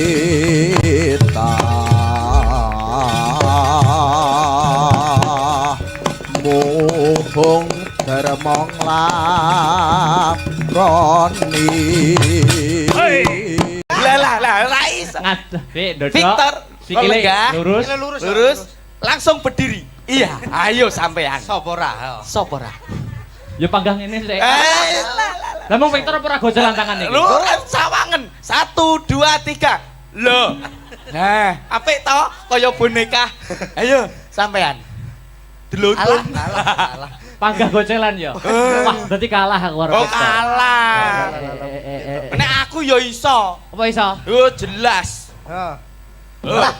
tumita muhung dermong lakoni lah Rais Victor sikile lurus langsung berdiri iya ayo sampean Sopo ra? ya panggang ini sih lah mau Victor apa ora gojelan tangan iki lu sawangen 1 2 3 lho nah apik to kaya boneka ayo sampean delutun panggah gocelan ya wah berarti kalah aku karo oh Victor kalah nek aku ya iso apa iso oh jelas lha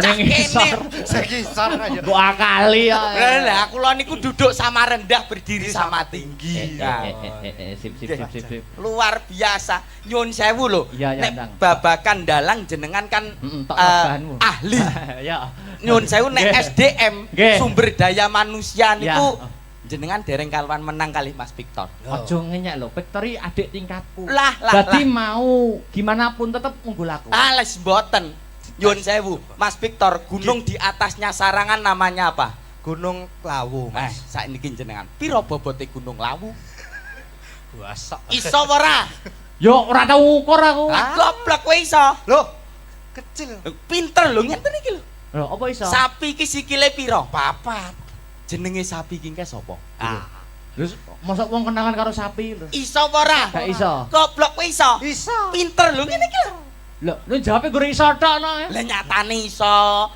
ning isor Sekisar aja. kok akali ya lah kula niku duduk sama rendah berdiri sama tinggi sip luar biasa nyun sewu lho iya ya nek babakan dalang jenengan kan tok bahanmu ahli ya nyun sewu nek SDM sumber daya manusia niku Ya. jenengan dereng kalwan menang kali Mas Victor aja ngenyek lho Victor iki adik tingkatku lah berarti mau gimana pun tetep unggul aku les mboten nyun sewu Mas Victor gunung di atasnya Sarangan namanya apa Gunung Lawu. saiki jenengan piro bobote Gunung Lawu Buasok. iso ora yo ora tau ukur aku goblok kowe iso Loh, kecil. pinter lho ngenten iki lho lho apa iso sapi iki sikile piro papat jenenge sapi iki sapa terus mosok wong kenalan karo sapi lho iso ora gak iso goblok kowe iso Iso. pinter lho ngene iki lho lho lu jawabe gue iso tok no lah nyatane iso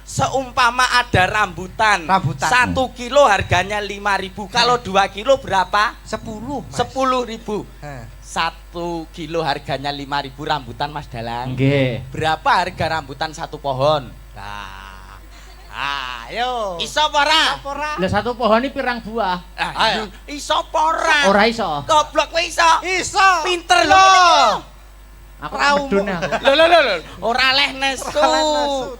seumpama ada rambutan 1 kilo harganya 5.000 kalau 2 kilo berapa 10, Mas. 10.000 Heh. 1 kilo harganya 5.000 rambutan Mas Dalang nggih berapa harga rambutan 1 pohon Nah. Ayo. iso apa ora lah satu pohon ini pirang buah ayo iso apa ora ora iso goblok kowe iso Iso. pinter lho aku medun aku lho ora leh nesu to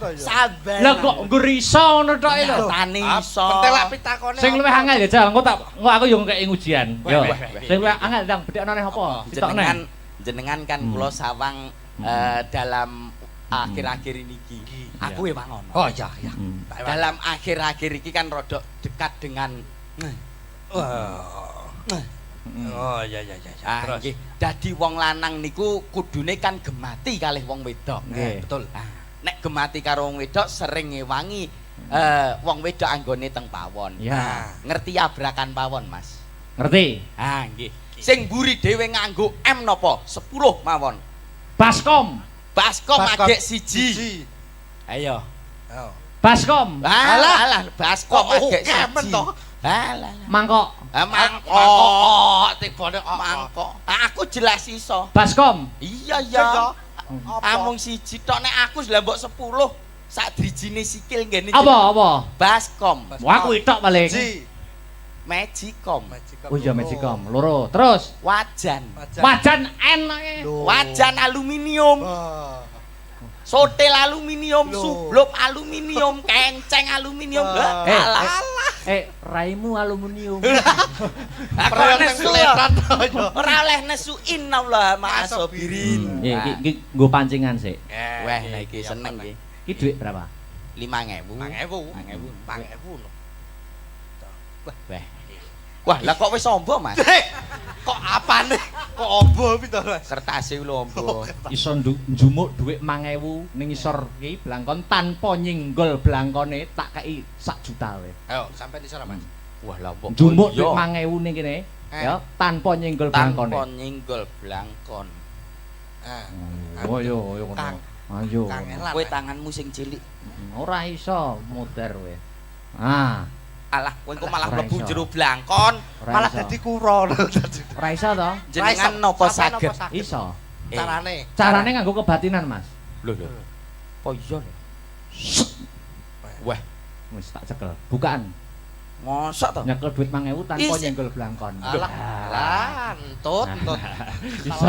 ya. sabar lah kok gue iso ngono tok lho tani iso Pentelak pitakone. sing luwih angel ya jal engko aku yo ngekeki ujian yo weh. sing luwih angel ndang bedhekno neh apa ditokne jenengan kan kula sawang dalam akhir-akhir ini aku emang ngono Oh iya ya. dalam akhir-akhir ini kan rodok dekat dengan Oh iya. Terus. nggih dadi wong lanang niku kudune kan gemati kalih wong wedok Nggih. Betul. nek gemati karo wong wedok sering ngewangi wong wedok anggone teng pawon ya ngerti abrakan pawon Mas ngerti nggih sing mburi dhewe nganggo M napa 10 mawon baskom baskom agek siji ayo baskom alah baskom Kok agek kemen siji to? alah mangkok mangkok tibane mangkok aku jelas iso baskom iya Apa? amung siji tok nek aku lha mbok 10 sak drijine sikil ngene apa baskom wah aku itok paling magicom oh iya magicom loro terus wajan wajan N wajan aluminium sotel aluminium sublop aluminium kenceng aluminium alah raimu aluminium ora oleh nesuin Allah ma'asobirin iki nggo pancingan sik weh nah iki seneng iki iki dhuwit berapa 5.000 5.000. wah lah kok wis ombo Mas Kok apane? Kok ombo pito, Mas? kertase lho ombo iso njumuk dhuwit 5.000 ning isor iki blangkon tanpa nyenggol blangkone tak kei 1 juta wae. Ayo, sampai isor, Mas. wah lah kok Njumuk dhuwit 5.000 ning kene ya tanpa nyenggol blangkone. tanpa nyenggol blangkon Oh yo ngono. Ayo. kowe tanganmu sing cilik Ora iso muter kowe. alah kowe kok malah Ora mlebu iso. jero blangkon Malah dadi kura lho dadi. Ora iso to? jenengan napa saged Iso. Carane nganggo kebatinan, Mas. lho apa iya lho wah Wis tak cekel. Bukaan. mosok to Nyekel duit 5.000 tanpa nyenggol blangkon. Alah, entut. Iso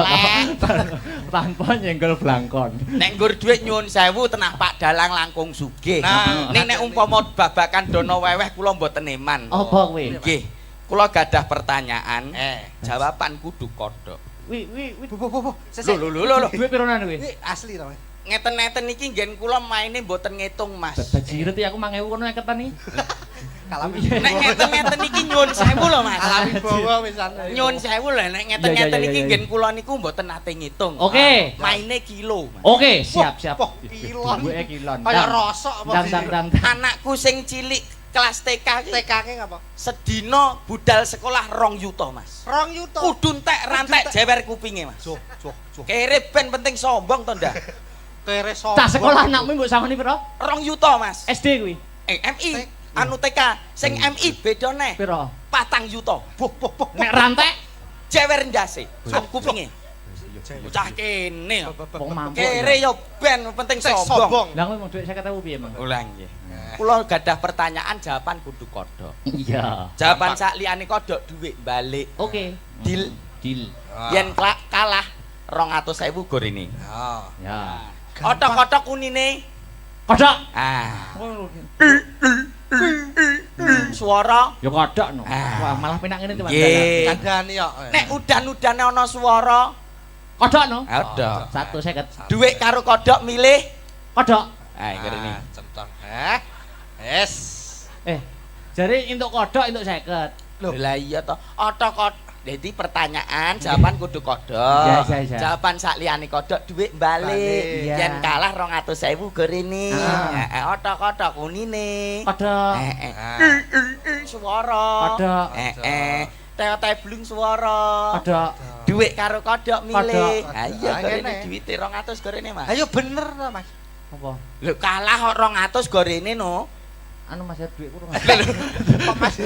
tanpa nyenggol blangkon. nek nggur dhuwit nyuwun sewu tenah Pak Dalang langkung sugih nek umpama babakan dono weweh kula mboten eman Apa kowe? nggih kula gadah pertanyaan jawaban kudu kodhok wi. Bu. Lho. Duit pironan kuwi? Ini asli to, Mas. Ngeten-ngeten iki nggen kula maine mboten ngitung, Mas. Bajiret ya aku 1000 kono ngeketan iki. Kalami. Nek ngeten-ngeten iki nyuwun sewu lho, Mas. Kalami bawa wisan. Nyuwun sewu lho nek ngeten-ngeten Iya, iki iya. nggen kula niku mboten nate ngitung. Oke. Maine kilo, Mas. Oke, siap. Wah, kilon. Duweke kilon. Kayak rosok apa Dang. Anakku sing cilik kelas TK iki TK-ke ngapa? sedina budal sekolah 2 yuta, Mas. 2 yuta. Kudu entek rantek jewer kupinge, Mas. Joh. Kere ben penting sombong to ndak? Kere sombong. Cah sekolah anakmu mbok samani piro? 2 yuta, Mas. SD kuwi. MI anu TK sing MI beda neh. Piro? 4 yuta. Boh. Nek rantek Jewer ndase. Sak kupinge. Bocah kene. wong mampu. Kere yo ben penting sombong. Sombong. Lah kowe mung dhuwit 50.000 piye, Mang? Ulang nggih. Kula gadah pertanyaan jawaban kudu kodhok. Iya. Jawaban sak liyane kodhok dhuwit balik. Oke. Deal. Deal. Yen kalah 200.000 gor ini. Ya. Otok-otok kunine. Kodok. Ah. Suara. Ya kodok no. Ah. Wah, malah penak ngene Mas. Nggih. Kandhani kok. Nek udan-udane ana swara, Kodok no. ada. 150. Dhuwit karo kodhok milih. Kodok. Ah, ngene. Centong. Yes. Jare entuk kodok entuk 50. Lah iya to. Otok-otok. Jadi pertanyaan jawaban kudu kodhok. Iya. Jawaban sak liyane kodhok dhuwit balik. Iya. Yen kalah 200.000 gor ini. Ah. Otok-otok kunine. Kodok. Suara. Kodok. Teo-teo blung suara. Kodok. Dhuwit karo kodhok milih. Kodhok. Ha iya Ah, gorene ngene. dhuwite 200 gorene, Mas. Ayo bener to, Mas. Apa? Lho kalah kok 200 gorene no. Anu Mas dhuwit kurang. Kok Mas?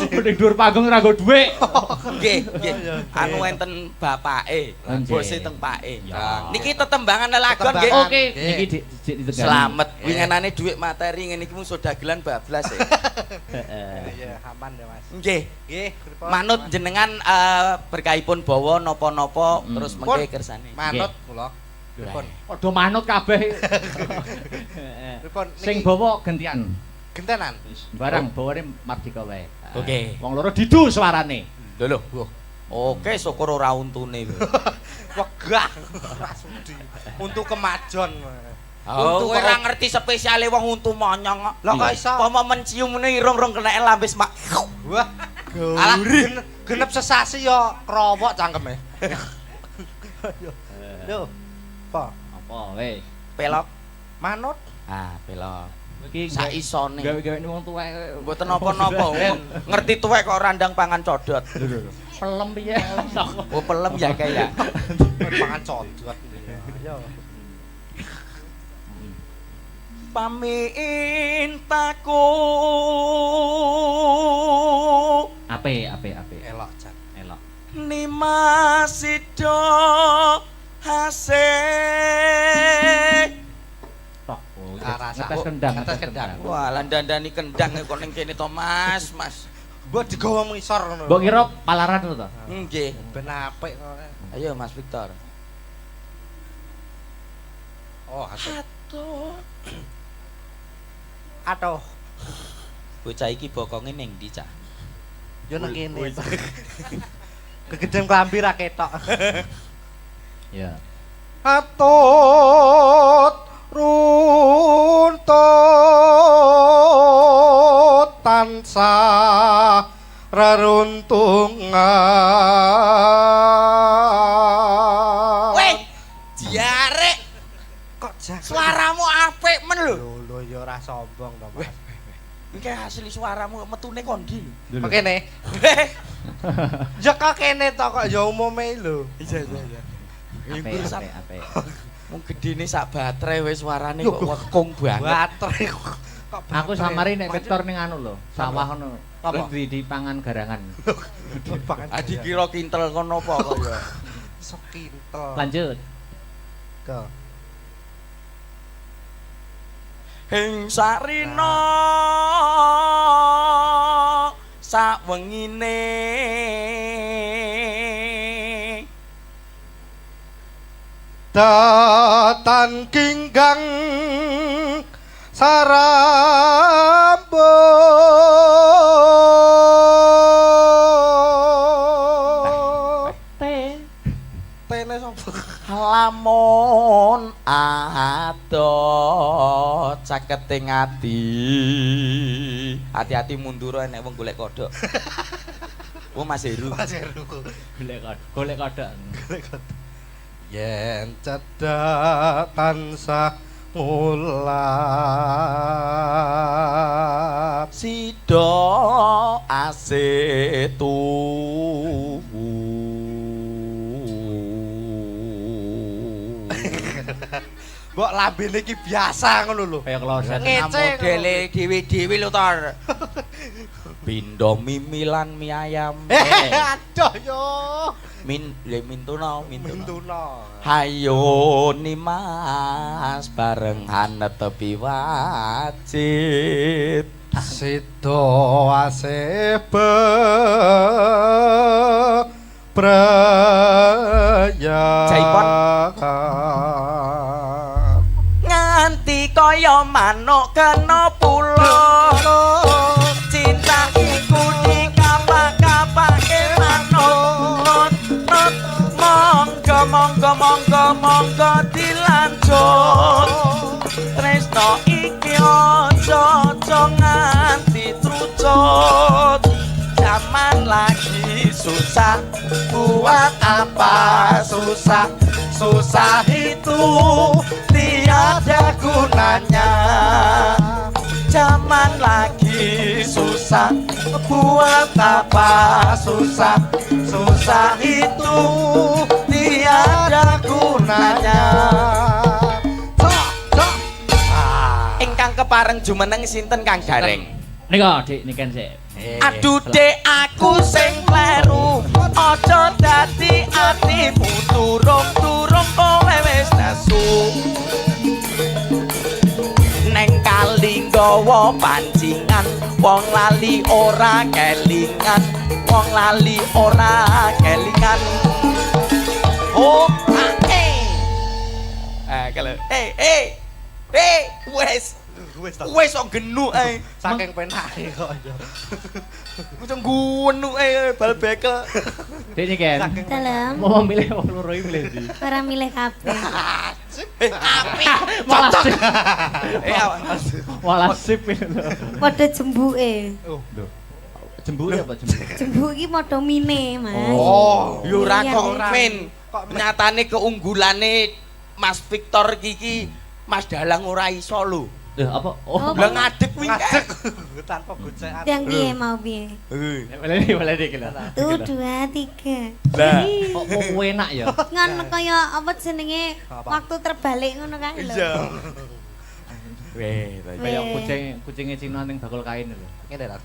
Ning dhuwur panggung ora nggo dhuwit. Nggih. Anu enten bapake, Nggih. bose teng pake. Ya. Niki tetembangan lelagon nggih. Tetembangan. Oke, Nggih. niki ditegali. Selamat winginane dhuwit materi ngene iki mung dagelan bablas ya. Heeh. Iya, aman ya, Mas. Nggih. Nggih, pripun? Manut jenengan berkahipun bawa napa-napa terus Pun. mengke kersane. Manut kula. Pripun? Padha manut kabeh. Pripun? Sing bawa gentian. gentenan. Barang bawane Mardika wae. Oke. Wong loro didu suarane. Lho. Oke, syukur ora untune. Wegah. Rasudi. Untuk kemajon. Untu ora ngerti spesiale wong untu monyong. Lah kok iso? Apa menciumne irung-irung keneke lambis mak. Wah. Alah genep sesasi yo krowok cangkeme. Lho. Apa? Apa wae? Pelok. Manut. Ah, pelok. Iki Sak isone. gawe-gawe wong tuwek. Mboten napa-napa. Ngerti tuwek kok randang pangan codot. Pelem piye? Oh, pelem ya kayak. Pangan codot. Ayo. Pamintaku. Ape. Elok jan. Elok. Nimasido hasih. Tok. Arasa. Ngetes kendang, Ngetes kendang. Wah, landandani kendang kok ning kene to, Mas. Mbok digawa ngisor ngono. Mbok kira palaran lho to? Nggih. Ben apik kok. Ayo Mas Victor. Oh, hasil. Atuh. Aduh. Bocah iki bokonge ning ndi, Cak? Yo nang kene. Kegeden klambi ra ketok. Ya. Atut runtut tansah reruntungan. Weh, diare. Kok jak Suaramu apik men lho. lho ya ora sombong to, Mas. Iki asli suaramu metune kondi lho. Kok kene? Ya kok kene to kok ya umume lho. Iya. Ape. Mung gedene sak baterai wis suarane kok wekung banget. Baterai kok. Aku samari nek Victor ning anu lho, sawah ngono. Apa? Terus di pangan garangan. Adi kira kintel kono apa kok ya. Sok kintel. Lanjut. Go. Hing sarina sawengine Datan kinggang sarambut Tene sapa? Lamun adot caketing ati. Hati-hati mundur nek wong golek kodhok. Oh Mas Heru. Mas Heru. Golek kodhok. Yen cedhak tansah mulap Sida asetu. Mbok lambene iki biasa ngono lho. Kaya kloset. Ngece Modele dhewe-dhewe lho Tor. Pindho mimilan mie ayam. Aduh yo. Mintuna. Mintuna. Hayo Nimas barengan netepi wajib. Sido asebe praya. Jaipon. Nganti kaya manuk kena pulo. Cinta iku dikapak-kapake manuk. Monggo dilanjut. Tresno iki aja nganti trucut. Zaman lagi susah, buat apa susah? Susah itu tiada gunanya. Zaman lagi susah, buat apa susah? Susah itu tiada gunanya. Ingkang kepareng jumeneng sinten Kang Gareng? Nika Dik niken sik. Aduh dek aku sing kleru, aja dadi atimu turung-turung kowe wis nesu. Neng kali nggawa pancingan, wong lali ora kelingan, wong lali ora kelingan. Oh, kalau wes kok genuk ae. Saking penake kok yo. Wis ngguwenuk ae bal bekel. Dik niken. Dalam Mau milih wong loro iki milih ndi? ora milih kabeh. Apik. Malah sip. Malah sip. Padha jembuke. Oh, lho. Jembuke apa jembuk? Jembuk iki padha mine, Mas. Oh, yo ora Iya, kok iya. men. Nyatane keunggulane Mas Victor iki Mas Dalang ora iso lho. Lho apa? Oh, Lah ngadeg kuwi Ngadeg tanpa gocekan. Yang piye mau piye? Boleh iki lho. 1 2 3. Lah. Kok mau enak ya? Ngono kaya apa jenenge Apa? waktu terbalik ngono kae lho. Iya. Weh, Kayak Weh. kucingnya Cina ning bakul kain lho. Ngene ta.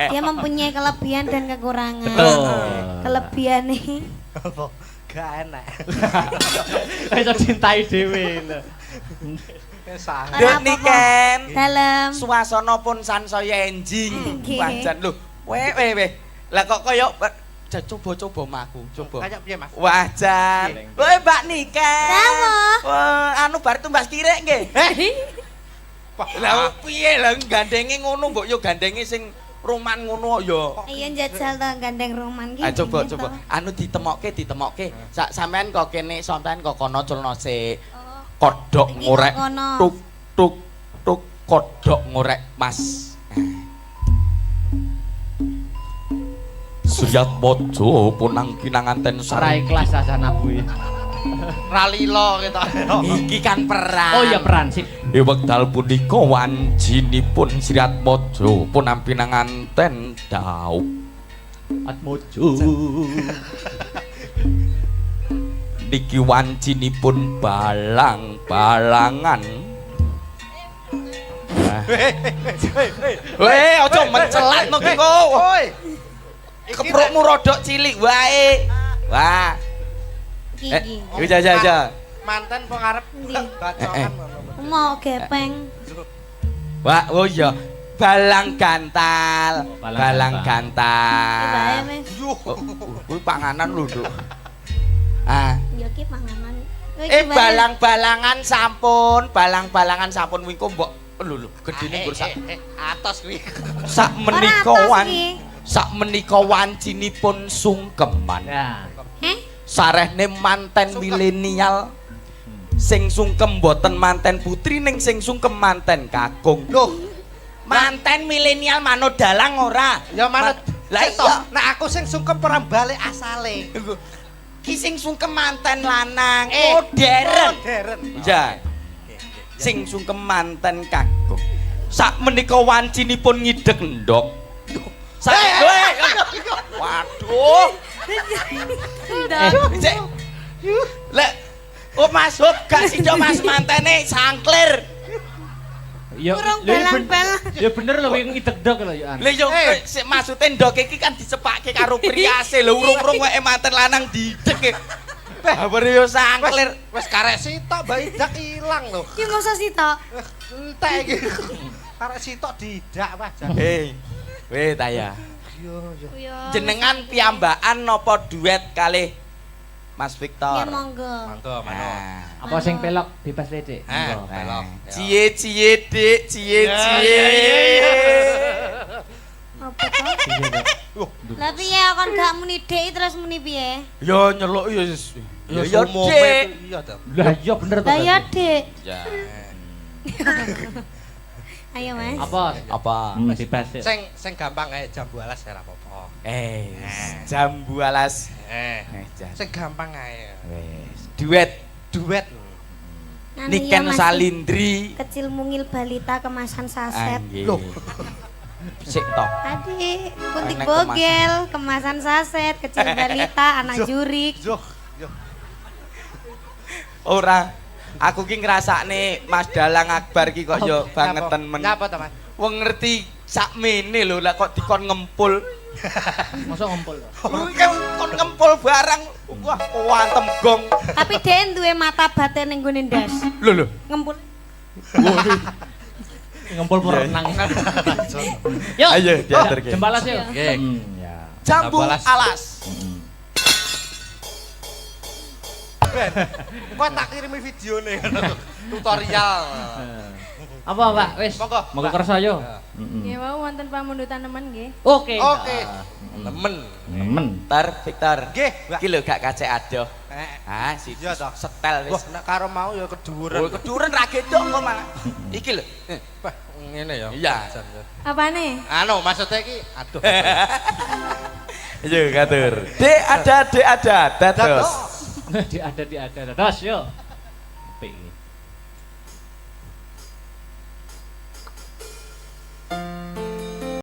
Dia mempunyai kelebihan dan kekurangan. Betul. Kelebihannya Apa? Gak enak. Iso cintai dhewe lho. Sangat. Dek niken. dalam Suasana pun sansaya enjing. Nggih. Wajan lho. Weh. Lah kok kaya coba-coba maku, coba. Kayak piye, Mas? Wajan. Weh Mbak Niken. Dawa. Wah, anu bar tumbas kirek nggih. Lah piye lah gandenge ngono mbok yo gandenge sing roman ngono ya. Iya njajal to gandeng roman Ah gitu. coba. Anu ditemokke. Sampean kok kene sampean kok kono culno sik. Kodhok Iki ngorek. kok kono. Tuk kodhok ngorek, Mas. Suyat bojo punang kinanganten Ora ikhlas asana kuwi. Ralilo kita. Iki kan perang. Oh iya peran sip. Wekdal punika wanjinipun Sriat Mojo punang pinanganten daup. Atmojo. Niki wancinipun balang-balangan. Weh, aja mencelat no kiko. Woi. Keprukmu rodok cilik wae. Wah. Iki. Jaja. Manten pengarep Ndi? bacokan. Mau gepeng. Wah, oh iya. Balang gantal. Balang Iki bae, gantal. Mas. Kuwi panganan lho, Nduk. Ah, Yo ki panganan. Iki bae. balang-balangan sampun wingko mbok lho gedene nggur sak Atos kuwi. sak Ora atos iki. menika wancinipun sungkeman. Ya. sarehne manten milenial sing sungkem mboten manten putri ning sing sungkem manten kakung. Loh, Manten milenial manut dalang ora? ya manut. Lah Lah iya. Nek aku sing sungkem perang balik asale. Ki sing sungkem manten lanang modern. Modern. Ya. Sing sungkem manten kakung. Sak menika wancinipun ngideg ndok. Sak waduh. Cek. Lek Mas Hop gak sida Mas mantene sangklir. Ya, Kurang lha iya belang-belang. ya bener lho wing ideg-deg lho ya. Lha yo sik maksude ndok iki kan disepake karo priase lho urung-urung wae manten lanang dideg. Babar yo sangklir. Wis karek sitok Mbak Idak ilang lho. Ki mosok sitok. Entek iki. Karek sitok didak wajan. Weh ta ya. Yo yo. Yo. Jenengan piyambakan napa duet kalih Mas Ya Victor? monggo. Mangga Nah. Apa sing pelok bebas lecek? Pelok. Cie Dik, cie. Apa to? Lah piye kon gak muni Dik terus muni piye? Yo nyeluk yo Ya yo sumo Dik. iya ta. Lah iya bener to. Lah ya Dik. Ya. Ayo Mas. Apa? Bebas. Dik. Sing gampang ae jam 12 ora apa-apa. Jambu alas. Sing gampang ae. Wes. Duet Anu Niken ya, Mas. Salindri. Kecil mungil balita kemasan saset. Loh. Sik to. Adik, kuntik Enek bogel, kemasan saset, kecil balita, anak jurik. Yo. Ora. Aku ki ngrasakne Mas Dalang Akbar ki kok yo bangeten men. Nyapa to, Mas? Wong ngerti sakmene lho lah kok dikon ngempul. Mosok ngumpul to. Kon ngempul barang. Wah, kuantem gong. Tapi Dek duwe mata batin ning gone ndas. Lho. Ngempul. Ngumpul perenang. Yuk. Ayo, diantarke. Jembalas yuk. Nggih. Ya. Jambu Alas. alas. Ben, kok tak kirimi videone tutorial. Apa, Pak? Wis. Monggo. Monggo kersa yo. Nggih wau wonten pamundutan nemen nggih. Oke. Oke. Nemen. Nemen. Victor. Nggih, Mbak. Iki lho gak kacek adoh. Ah, si Iya toh. setel Wah, wis. nek karo mau ya keduren. Oh, keduren ra gedok kok malah. Iki lho. Wah, ngene ya. Iya. Apane? Anu, maksudnya iki aduh. Ayo katur. Dek ada dados. Di ada. Terus yuk. Apik iki.